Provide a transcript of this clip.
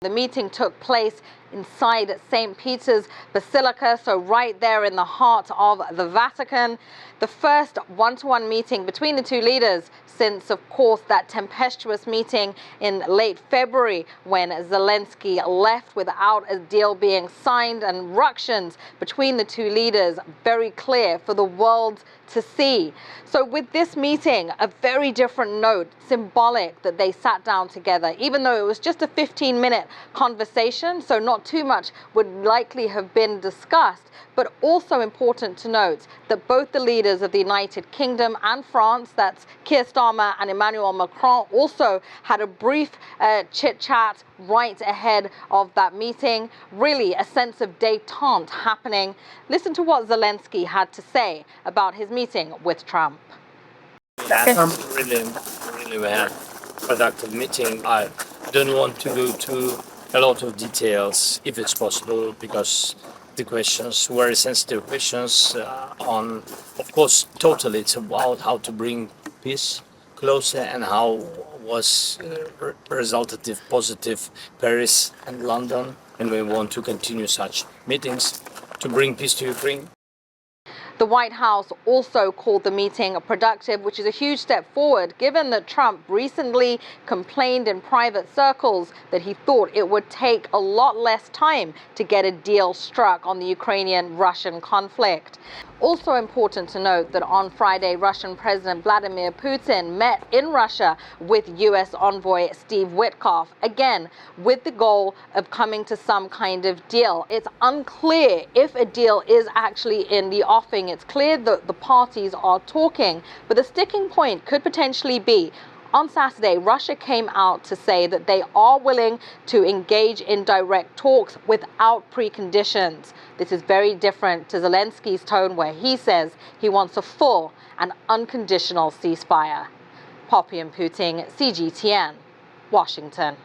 The meeting took place inside St. Peter's Basilica, so right there in the heart of the Vatican. The first one-to-one meeting between the two leaders since, of course, that tempestuous meeting in late February when Zelenskyy left without a deal being signed, and ructions between the two leaders very clear for the world to see. So with this meeting, a very different note, symbolic that they sat down together, even though it was just a 15-minute conversation, so not too much would likely have been discussed, but also important to note that both the leaders of the United Kingdom and France, that's Keir Starmer and Emmanuel Macron, also had a brief chit-chat right ahead of that meeting. Really a sense of détente happening. Listen to what Zelenskyy had to say about his meeting with Trump. That's really productive meeting. I don't want to go to a lot of details, if it's possible, because the questions, very sensitive questions on, of course, totally it's about how to bring peace closer and how was resultative, positive Paris and London, and we want to continue such meetings to bring peace to Ukraine. The White House also called the meeting productive, which is a huge step forward, given that Trump recently complained in private circles that he thought it would take a lot less time to get a deal struck on the Ukrainian-Russian conflict. Also important to note that on Friday, Russian President Vladimir Putin met in Russia with U.S. envoy Steve Witkoff, again, with the goal of coming to some kind of deal. It's unclear if a deal is actually in the offing. It's clear that the parties are talking, but the sticking point could potentially be, on Saturday, Russia came out to say that they are willing to engage in direct talks without preconditions. This is very different to Zelenskyy's tone, where he says he wants a full and unconditional ceasefire. Poppy and Putin, CGTN, Washington.